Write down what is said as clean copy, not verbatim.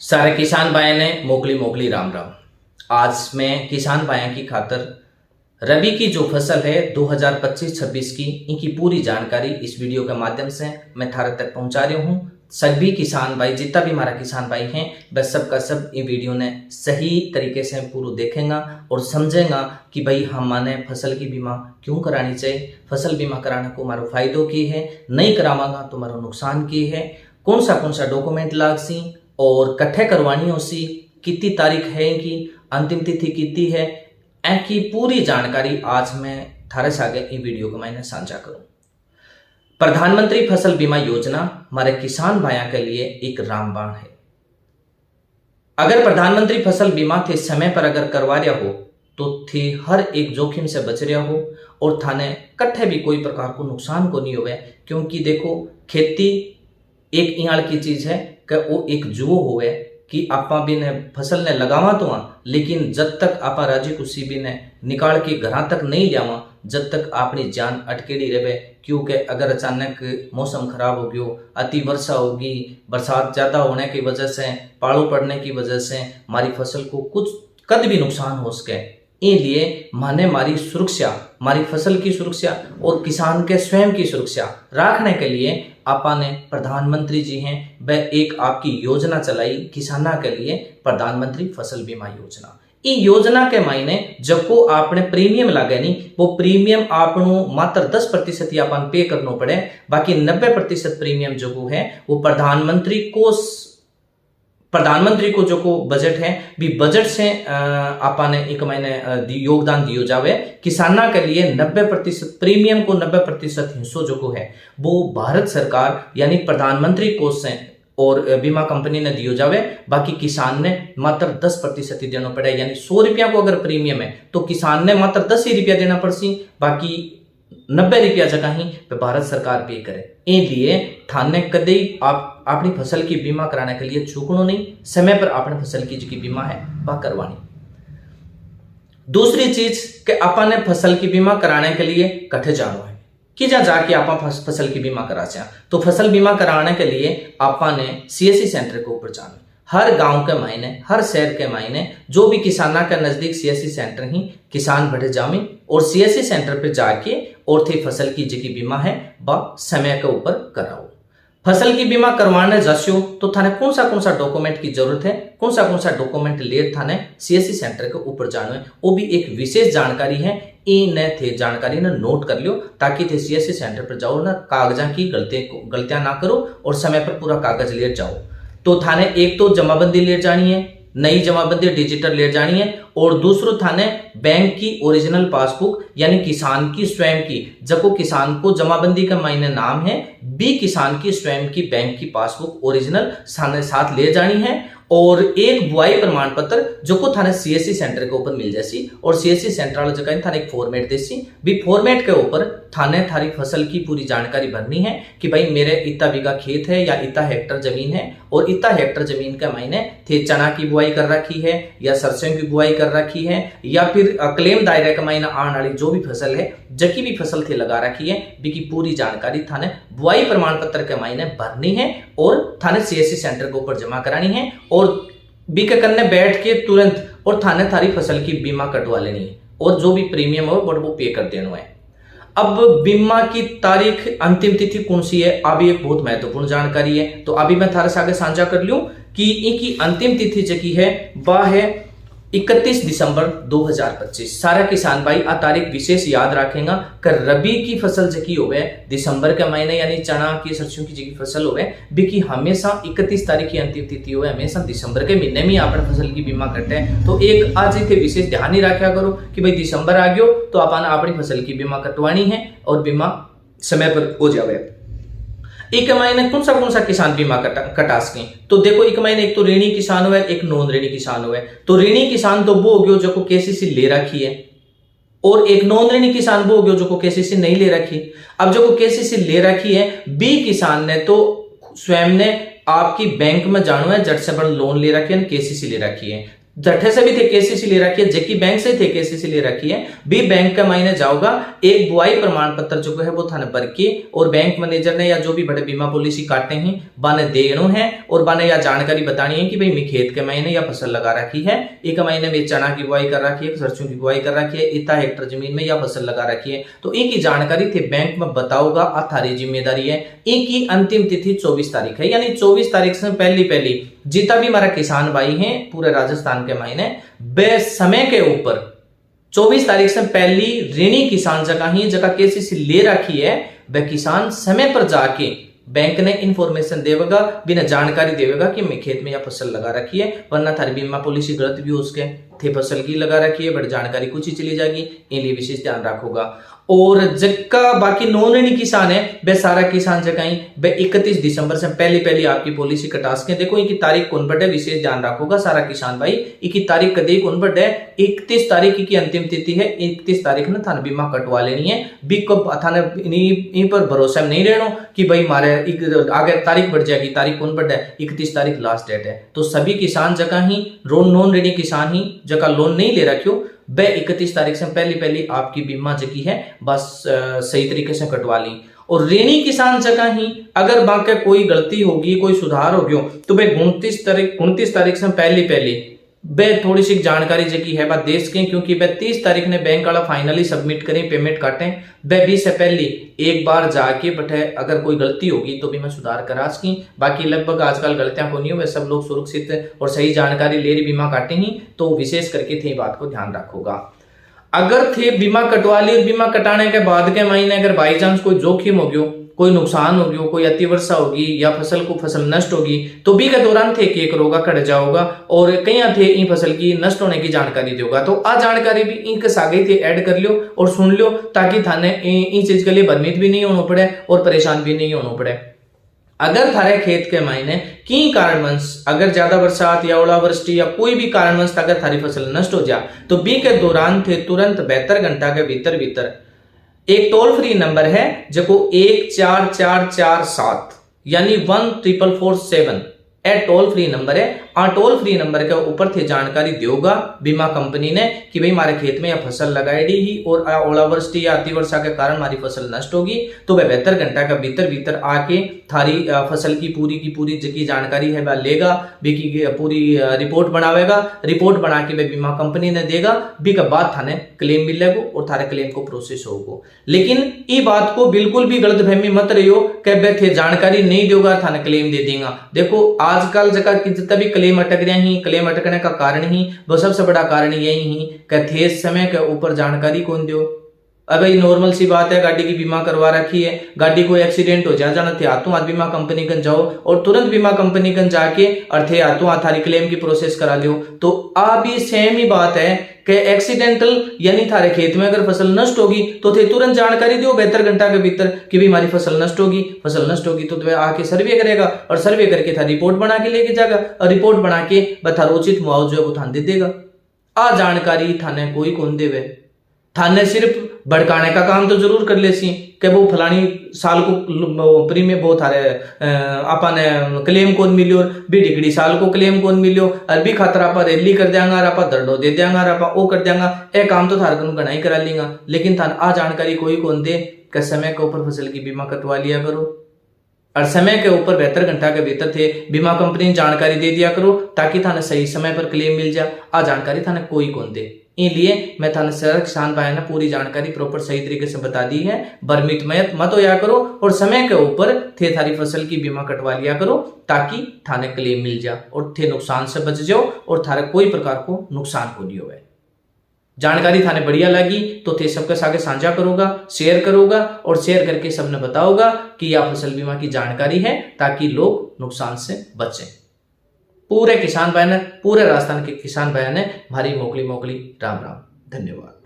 सारे किसान भाई ने मोकली मोकली राम राम। आज मैं किसान भाइयों की खातर रबी की जो फसल है 2025-26 की इनकी पूरी जानकारी इस वीडियो के माध्यम से मैं थारे तक पहुंचा रही हूँ। सभी किसान भाई जितना भी हमारा किसान भाई हैं वह सब का सब ये वीडियो ने सही तरीके से पूरा देखेगा और समझेगा कि भाई हमारे फसल की बीमा क्यों करानी चाहिए, फसल बीमा कराने को हमारा फायदो की है, नहीं करावांगा तो हमारा नुकसान की है, कौन सा डॉक्यूमेंट लागसी और कट्ठे करवानी होसी, कितनी तारीख है इनकी, अंतिम तिथि कितनी है, की पूरी जानकारी आज मैं थारे सागे ई वीडियो को मैंने साझा करूं। प्रधानमंत्री फसल बीमा योजना हमारे किसान भाइयों के लिए एक रामबाण है। अगर प्रधानमंत्री फसल बीमा थे समय पर अगर करवा रहा हो तो थे हर एक जोखिम से बच रहा हो और थाने कट्ठे भी कोई प्रकार को नुकसान को नहीं होवे। क्योंकि देखो खेती एक इयाल की चीज है कि वो एक जुओ होवे कि आपा भी ने फसल ने लगावा तो लेकिन जब तक आपा राजी खुशी भी ने निकाल के घर तक नहीं जावा जब तक अपनी जान अटकेड़ी रहे। क्योंकि अगर अचानक मौसम खराब हो गयो, अति वर्षा होगी, बरसात ज्यादा होने की वजह से, पालू पड़ने की वजह से हमारी फसल को कुछ कद भी नुकसान हो सके, इसलिए माने हमारी सुरक्षा, हमारी फसल की सुरक्षा और किसान के स्वयं की सुरक्षा रखने के लिए आपा ने प्रधानमंत्री जी हैं वह एक आपकी योजना चलाई किसाना के लिए, प्रधानमंत्री फसल बीमा योजना। इस योजना के मायने जब को आपने प्रीमियम लागे नहीं वो प्रीमियम आपनो मात्र 10% ही अपन पे करना पड़े, बाकी 90% प्रीमियम जो है वो प्रधानमंत्री को जो को बजट है भी बजट से आपा ने एक महीने योगदान दियो जावे। किसाना के लिए 90% प्रीमियम को 90% हिस्सों जो को है वो भारत सरकार यानी प्रधानमंत्री कोष से और बीमा कंपनी ने दियो जावे, बाकी किसान ने मात्र 10% ही देना पड़े। यानी 100 रुपया को अगर प्रीमियम है तो किसान ने मात्र 10 ही रुपया देना पड़सी, बाकी 90 रुपया जगह ही भारत सरकार पे करे। इसलिए थाने कदे आप अपनी फसल की बीमा कराने के लिए चूकनो नहीं, समय पर अपने फसल की जो बीमा है वह करवानी। दूसरी चीज कि अपन ने फसल की बीमा कराने के लिए कठे जानो है कि जाके आप फसल की बीमा करा चाहे तो फसल बीमा कराने के लिए आपा ने सीएससी सेंटर के ऊपर जाना। हर गांव के मायने, हर शहर के मायने जो भी किसाना के नजदीक सीएससी सेंटर ही किसान बढ़े जामी और सीएससी सेंटर पे जाके और थे फसल की जो बीमा है वह समय के ऊपर कराओ। फसल की बीमा करवाने जासियो तो थाने कौन सा डॉक्यूमेंट की जरूरत है, कौन सा डॉक्यूमेंट ले थाने सीएससी सेंटर के ऊपर जाना है, वो भी एक विशेष जानकारी है। इन थे जानकारी ने नोट कर लियो ताकि थे सीएससी सेंटर पर जाओ ना कागजा की गलतियां ना करो और समय पर पूरा कागज ले जाओ। तो थाने एक तो जमाबंदी ले जानी है, नई जमाबंदी डिजिटल ले जानी है, और दूसरो थाने बैंक की ओरिजिनल पासबुक यानी किसान की स्वयं की, जब किसान को जमाबंदी का मायने नाम है बी किसान की स्वयं की बैंक की पासबुक ओरिजिनल साथ ले जानी है, और एक बुआई प्रमाण पत्र जो को थाने सीएससी सेंटर के ऊपर मिल जासी और सीएससी सेंटर वाला जगह थाने एक फॉर्मेट देसी भी फॉर्मेट के ऊपर थाने थारी फसल की पूरी जानकारी भरनी है कि भाई मेरे इतना बीघा खेत है या इतना हेक्टर जमीन है और इतना हेक्टर जमीन के मायने थे चना की बुआई कर रखी है या सरसों की बुआई कर रखी है या फिर क्लेम दायरे का मायने आने वाली जो भी फसल है जकी भी फसल थी लगा रखी है की पूरी जानकारी थाने बुआई प्रमाण पत्र के मायने भरनी है और थाने सीएससी सेंटर के ऊपर जमा करानी है और बीके करने बैठ के तुरंत और थाने थारी फसल की बीमा कटवा लेनी है और जो भी प्रीमियम हो वो पे कर देना है। अब बीमा की तारीख अंतिम तिथि कौन सी है, अभी एक बहुत महत्वपूर्ण जानकारी है तो अभी मैं थारे साथ साझा कर लूं कि इनकी अंतिम तिथि जकी है वह है 31 दिसंबर 2025। सारा किसान भाई आ तारीख विशेष याद रखेगा कर रबी की फसल जकी होवे दिसंबर के महीने यानी चना की सरसों की जकी फसल होवे बिकी हमेशा 31 तारीख की अंतिम तिथि होवे, हमेशा दिसंबर के महीने में अपने फसल की बीमा करते हैं। तो एक आज इतने विशेष ध्यान ही रखा करो कि भाई दिसंबर आ गयो तो अपन अपनी फसल की बीमा कटवानी है और बीमा समय पर हो जावे। एक महीने कौन सा किसान बीमा कटा सके तो देखो एक महीने एक तो ऋणी किसान हुआ एक नॉन ऋणी किसान हुआ। तो ऋणी किसान तो वो हो गयो जो को केसीसी ले रखी है और एक नॉन ऋणी किसान वो हो गयो जो को केसीसी नहीं ले रखी। अब जो को केसीसी ले रखी है बी किसान ने तो स्वयं ने आपकी बैंक में जानो है जट से बड़ा लोन ले रखी है केसीसी ले रखी है जठे से भी थे केसीसी ले रखी है, जेकी बैंक से थे केसीसी ले रखी है, भी बैंक के मायने जाओगा एक बुआई प्रमाण पत्र जो है वो थाने भर के और बैंक मैनेजर ने या जो भी बड़े बीमा पॉलिसी काटे हैं बाने देनो है और बाने या जानकारी बतानी है कि भाई मैं खेत के महीने या फसल लगा रखी है, एक महीने में चना की बुआई कर रखी है, सरसों की बुआई कर रखी है, इतना हेक्टर जमीन में या फसल लगा रखी है, तो एक ही जानकारी थे बैंक में बताओगा, थारी जिम्मेदारी है। एक ही अंतिम तिथि 24 तारीख है, यानी 24 तारीख से पहली जितना भी हमारा किसान भाई हैं पूरे राजस्थान के महीने बे समय के ऊपर 24 तारीख से पहली ऋणी किसान जगह केसीसी ले रखी है, वह किसान समय पर जाके बैंक ने इंफॉर्मेशन देवेगा, बिना जानकारी देवेगा कि मैं खेत में या फसल लगा रखी है, वरना थारी बीमा पॉलिसी गलत भी हो उसके थे फसल की लगा रखी है, बट जानकारी कुछ ही चली जाएगी, इन लिए विशेष ध्यान रखोगा। और जगह बाकी नॉन ऋणी किसान है वे सारा किसान जगह वे 31 दिसंबर से पहली आपकी पॉलिसी कटा सके। देखो इनकी तारीख कौन बढ़े, विशेष ध्यान रखोगा सारा किसान भाई, इनकी तारीख कदे कौन बढ़े, 31 तारीख की अंतिम तिथि है, 31 तारीख ने थाने बीमा कटवा लेनी है। बी को थाने इन पर भरोसा नहीं रहना कि भाई मारे आगे तारीख बढ़ जाएगी, तारीख कौन बढ़े, 31 तारीख लास्ट डेट है। तो सभी किसान जगह ही नॉन ऋणी किसान ही जगह लोन नहीं ले रखियो बे 31 तारीख से पहली आपकी बीमा जगी है बस सही तरीके से कटवा ली। और ऋणी किसान जगह ही अगर बाकी कोई गलती होगी, कोई सुधार हो गयो तो बे 29 तारीख से पहली बे थोड़ी सी जानकारी जगी है बात देश के, क्योंकि बे 30 तारीख ने बैंक वाला फाइनली सबमिट करें पेमेंट काटें, बे 20 से पहले एक बार जाके बटे अगर कोई गलती होगी तो भी मैं सुधार करा सकी। बाकी लगभग आजकल गलतियां को नहीं हो, सब लोग सुरक्षित और सही जानकारी ले रही बीमा काटे ही, तो विशेष करके थे बात को ध्यान रखोगा। अगर थे बीमा कटवा ली और बीमा कटाने के बाद के महीने अगर बाई चांस कोई जोखिम हो गयो, कोई नुकसान हो गयो, कोई अतिवर्षा होगी या फसल नष्ट होगी, तो बी के दौरान थे केक रोगा कट जाओगा और कहीं थे इन फसल की नष्ट होने की जानकारी देगा। तो आ जानकारी भी इनके सागे थे ऐड कर लियो और सुन लियो, ताकि थाने इन चीज के लिए भ्रमित भी नहीं होना पड़े और परेशान भी नहीं होना पड़े। अगर थारे खेत के महीने की कारणवश अगर ज्यादा बरसात या ओलावृष्टि या कोई भी कारणवश अगर थारी फसल नष्ट हो जाए, तो बी के दौरान थे तुरंत 72 घंटा के भीतर एक टोल फ्री नंबर है जो 14447 यानी 14447 टोल फ्री नंबर है। टोल फ्री नंबर के ऊपर थे जानकारी देगा बीमा कंपनी ने कि भाई हमारे खेत में यह फसल लगाई ही और ओलावृष्टि या अतिवर्षा के कारण हमारी फसल नष्ट होगी, तो वह 72 घंटा का भीतर आके थारी फसल की पूरी की जानकारी है वह लेगा, की पूरी रिपोर्ट बनावेगा, रिपोर्ट बना के वह बीमा कंपनी ने देगा, बी के बाद थाने क्लेम मिलेगा और थारे क्लेम को प्रोसेस होगा। लेकिन ये बात को बिल्कुल भी गलत फहमी मत रहियो कि वह थे जानकारी नहीं देगा थाने क्लेम दे देगा। देखो आजकल जगह जितना भी क्लेम अटक रहे ही, क्लेम अटकने का कारण ही वो सबसे बड़ा कारण यही ही कि थे समय के ऊपर जानकारी कौन दो। अब ये नॉर्मल सी बात है, गाड़ी की बीमा करवा रखी है, गाड़ी को एक्सीडेंट हो जाना थे हाथों हाथ बीमा कंपनी कन जाओ और तुरंत बीमा कंपनी कन जाके और थे हाथों हाथ थारी क्लेम की प्रोसेस करा लियो। तो अब ये सेम ही बात है कि एक्सीडेंटल यानी थारे खेत में अगर फसल नष्ट होगी तो थे तुरंत जानकारी दो 72 घंटा के भीतर कि भाई हमारी फसल नष्ट होगी तो वह आके सर्वे करेगा और सर्वे करके था रिपोर्ट बना के लेके जाएगा और रिपोर्ट बना के बता उचित मुआवजा वो थाने दे देगा। आ जानकारी थाने कोई कौन देवे, थाने सिर्फ भड़काने का काम तो जरूर कर ले सी कि वो फलानी साल को प्रीमियम बहुत थारे अपन क्लेम कौन मिलियो बी डिग्री साल को क्लेम कौन मिलियो और भी खातर आप रैली कर देंगे आप दर्डो दे देंगे आप वो कर देंगे, ए काम तो थारे गना ही करा लेंगे। लेकिन थाने आ जानकारी कोई कौन दे कि समय के ऊपर फसल की बीमा कटवा लिया करो और समय के ऊपर 72 घंटा के भीतर थे बीमा कंपनी जानकारी दे दिया करो ताकि थाने सही समय पर क्लेम मिल जाए। आ जानकारी थाने कोई कौन दे, इसलिए मैं थाने सारा किसान भाई ने पूरी जानकारी प्रॉपर सही तरीके से बता दी है। भ्रमित मत होया करो और समय के ऊपर थे थारी फसल की बीमा कटवा लिया करो ताकि थाने क्लेम मिल जाए और थे नुकसान से बच जाओ और थारे कोई प्रकार को नुकसान हो नहीं होवे। जानकारी थाने बढ़िया लगी तो थे सबके साथ साझा करोगा, शेयर करोगा और शेयर करके सबने बताओगा कि यह फसल बीमा की जानकारी है ताकि लोग नुकसान से बचें। पूरे किसान भाई ने, पूरे राजस्थान के किसान भाई ने भारी मोकली राम राम, धन्यवाद।